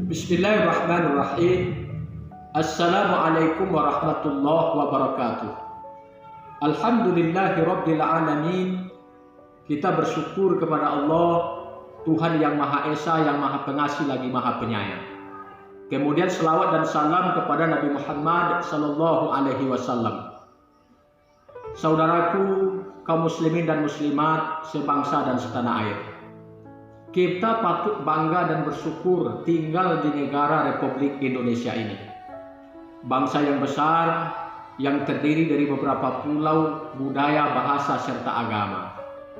Bismillahirrahmanirrahim. Assalamualaikum warahmatullahi wabarakatuh. Alhamdulillahirabbil alamin. Kita bersyukur kepada Allah, Tuhan yang Maha Esa, yang Maha Pengasih lagi Maha Penyayang. Kemudian selawat dan salam kepada Nabi Muhammad sallallahu alaihi wasallam. Saudaraku, kaum muslimin dan muslimat sebangsa dan setanah air. Kita patut bangga dan bersyukur tinggal di negara Republik Indonesia ini. Bangsa yang besar, yang terdiri dari beberapa pulau, budaya, bahasa, serta agama.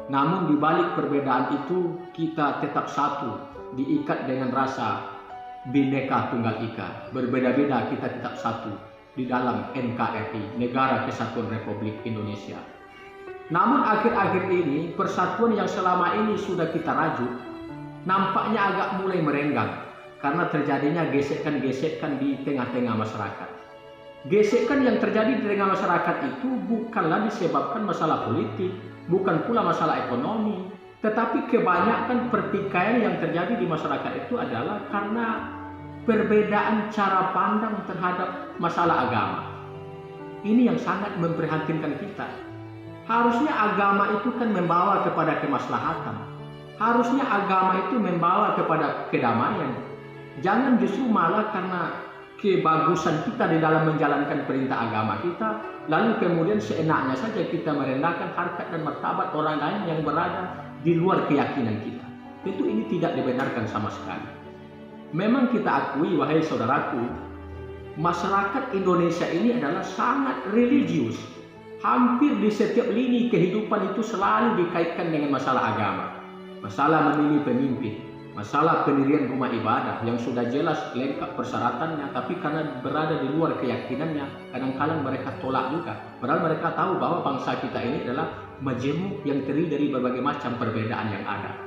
Namun di balik perbedaan itu, kita tetap satu, diikat dengan rasa Bhinneka Tunggal Ika. Berbeda-beda, kita tetap satu di dalam NKRI, Negara Kesatuan Republik Indonesia. Namun akhir-akhir ini, persatuan yang selama ini sudah kita rajut, nampaknya agak mulai merenggang karena terjadinya gesekan-gesekan di tengah-tengah masyarakat. Gesekan yang terjadi di tengah masyarakat itu bukanlah disebabkan masalah politik, bukan pula masalah ekonomi, tetapi kebanyakan pertikaian yang terjadi di masyarakat itu adalah karena perbedaan cara pandang terhadap masalah agama. Ini yang sangat memprihatinkan kita. Harusnya agama itu kan membawa kepada kemaslahatan. Harusnya agama itu membawa kepada kedamaian. Jangan justru malah karena kebagusan kita di dalam menjalankan perintah agama kita, lalu kemudian seenaknya saja kita merendahkan harkat dan martabat orang lain yang berada di luar keyakinan kita. Tentu ini tidak dibenarkan sama sekali. Memang kita akui, wahai saudaraku, masyarakat Indonesia ini adalah sangat religius. Hampir di setiap lini kehidupan itu selalu dikaitkan dengan masalah agama. Masalah memilih pemimpin, masalah pendirian rumah ibadah yang sudah jelas lengkap persyaratannya, tapi karena berada di luar keyakinannya, kadang-kadang mereka tolak juga. Padahal mereka tahu bahwa bangsa kita ini adalah majemuk yang terdiri dari berbagai macam perbedaan yang ada.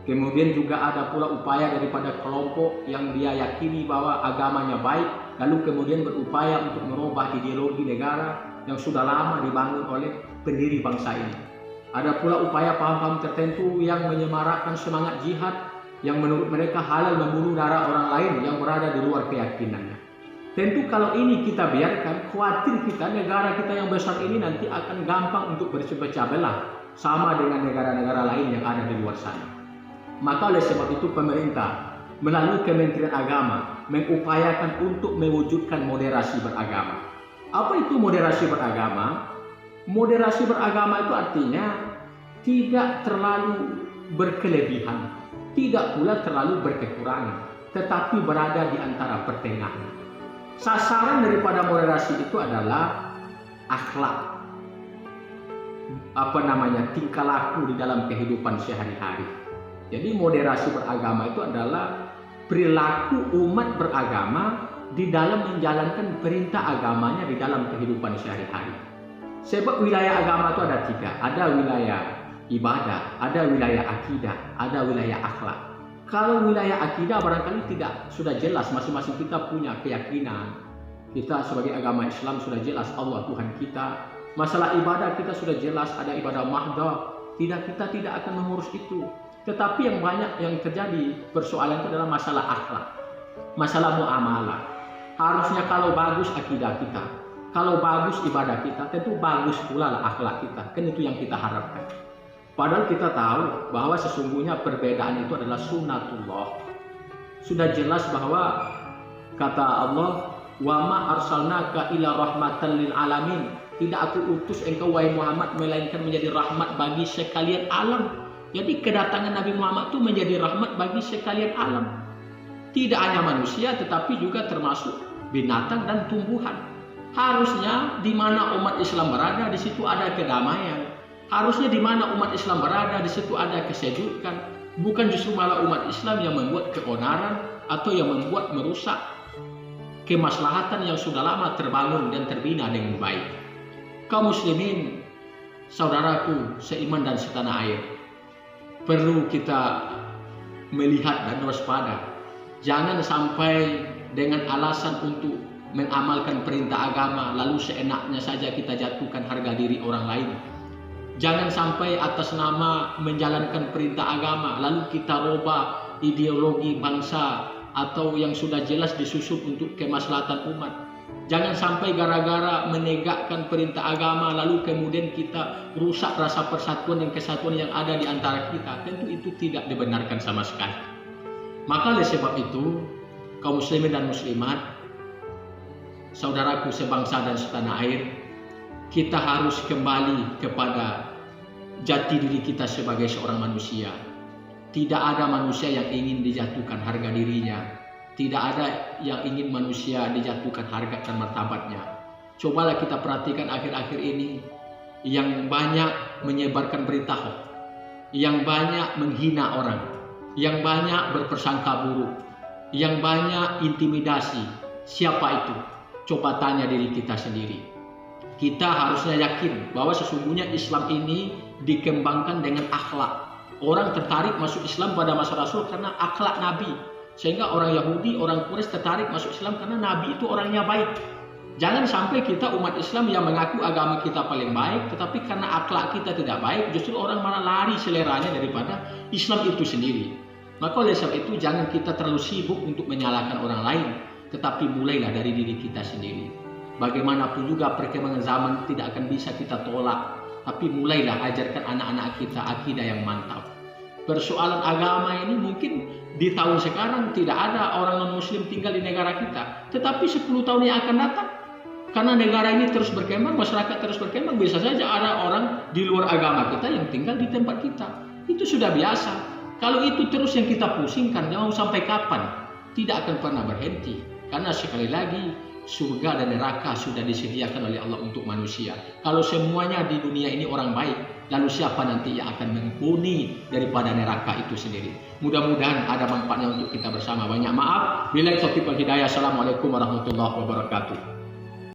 Kemudian juga ada pula upaya daripada kelompok yang dia yakini bahwa agamanya baik, lalu kemudian berupaya untuk merubah ideologi negara yang sudah lama dibangun oleh pendiri bangsa ini. Ada pula upaya paham-paham tertentu yang menyemarakkan semangat jihad yang menurut mereka halal membunuh darah orang lain yang berada di luar keyakinannya. Tentu kalau ini kita biarkan, khawatir kita negara kita yang besar ini nanti akan gampang untuk berpecah belah sama dengan negara-negara lain yang ada di luar sana. Maka oleh sebab itu pemerintah melalui Kementerian Agama mengupayakan untuk mewujudkan moderasi beragama. Apa itu moderasi beragama? Moderasi beragama itu artinya tidak terlalu berkelebihan, tidak pula terlalu berkekurangan, tetapi berada di antara pertengahan. Sasaran daripada moderasi itu adalah akhlak, tingkah laku di dalam kehidupan sehari-hari. Jadi moderasi beragama itu adalah perilaku umat beragama di dalam menjalankan perintah agamanya di dalam kehidupan sehari-hari. Sebab wilayah agama itu ada tiga, ada wilayah ibadah, ada wilayah akidah, ada wilayah akhlak. Kalau wilayah akidah barangkali tidak sudah jelas, masing-masing kita punya keyakinan. Kita sebagai agama Islam sudah jelas Allah Tuhan kita. Masalah ibadah kita sudah jelas, ada ibadah mahdoh. Kita tidak akan mengurus itu. Tetapi yang banyak yang terjadi persoalan itu adalah masalah akhlak, masalah muamalah. Harusnya kalau bagus akidah kita, kalau bagus ibadah kita, tentu bagus pula lah akhlak kita. Kan itu yang kita harapkan. Padahal kita tahu bahwa sesungguhnya perbedaan itu adalah sunnatullah. Sudah jelas bahwa kata Allah, "Wa ma arsalnaka ila rahmatan lil alamin." Tidak aku utus engkau wahai Muhammad melainkan menjadi rahmat bagi sekalian alam. Jadi kedatangan Nabi Muhammad itu menjadi rahmat bagi sekalian alam. Tidak hanya manusia tetapi juga termasuk binatang dan tumbuhan. Harusnya di mana umat Islam berada, di situ ada kedamaian. Harusnya di mana umat Islam berada, di situ ada kesejukan. Bukan justru malah umat Islam yang membuat keonaran atau yang membuat merusak kemaslahatan yang sudah lama terbangun dan terbina dengan baik. Kaum muslimin, saudaraku seiman dan setanah air, perlu kita melihat dan waspada. Jangan sampai dengan alasan untuk mengamalkan perintah agama lalu seenaknya saja kita jatuhkan harga diri orang lain. Jangan sampai atas nama menjalankan perintah agama lalu kita robah ideologi bangsa atau yang sudah jelas disusun untuk kemaslahatan umat. Jangan sampai gara-gara menegakkan perintah agama lalu kemudian kita rusak rasa persatuan dan kesatuan yang ada di antara kita. Tentu itu tidak dibenarkan sama sekali. Maka oleh sebab itu, kaum muslimin dan muslimat, saudaraku sebangsa dan setanah air, kita harus kembali kepada jati diri kita sebagai seorang manusia. Tidak ada manusia yang ingin dijatuhkan harga dirinya. Tidak ada yang ingin manusia dijatuhkan harga dan martabatnya. Cobalah kita perhatikan akhir-akhir ini yang banyak menyebarkan berita hoax, yang banyak menghina orang, yang banyak berpersangka buruk, yang banyak intimidasi. Siapa itu? Coba tanya diri kita sendiri. Kita harusnya yakin bahwa sesungguhnya Islam ini dikembangkan dengan akhlak. Orang tertarik masuk Islam pada masa Rasul karena akhlak Nabi. Sehingga orang Yahudi, orang Quraisy tertarik masuk Islam karena Nabi itu orangnya baik. Jangan sampai kita umat Islam yang mengaku agama kita paling baik, tetapi karena akhlak kita tidak baik, justru orang malah lari seleranya daripada Islam itu sendiri. Maka oleh sebab itu jangan kita terlalu sibuk untuk menyalahkan orang lain, tetapi mulailah dari diri kita sendiri. Bagaimanapun juga perkembangan zaman tidak akan bisa kita tolak, tapi mulailah ajarkan anak-anak kita akidah yang mantap. Persoalan agama ini mungkin di tahun sekarang tidak ada orang non-muslim tinggal di negara kita. Tetapi 10 tahun yang akan datang, karena negara ini terus berkembang, masyarakat terus berkembang, bisa saja ada orang di luar agama kita yang tinggal di tempat kita. Itu sudah biasa. Kalau itu terus yang kita pusingkan, mau sampai kapan? Tidak akan pernah berhenti. Karena sekali lagi, surga dan neraka sudah disediakan oleh Allah untuk manusia. Kalau semuanya di dunia ini orang baik, lalu siapa nanti yang akan menghuni daripada neraka itu sendiri? Mudah-mudahan ada manfaatnya untuk kita bersama. Banyak maaf. Billahi taufiq wal hidayah. Assalamualaikum warahmatullahi wabarakatuh.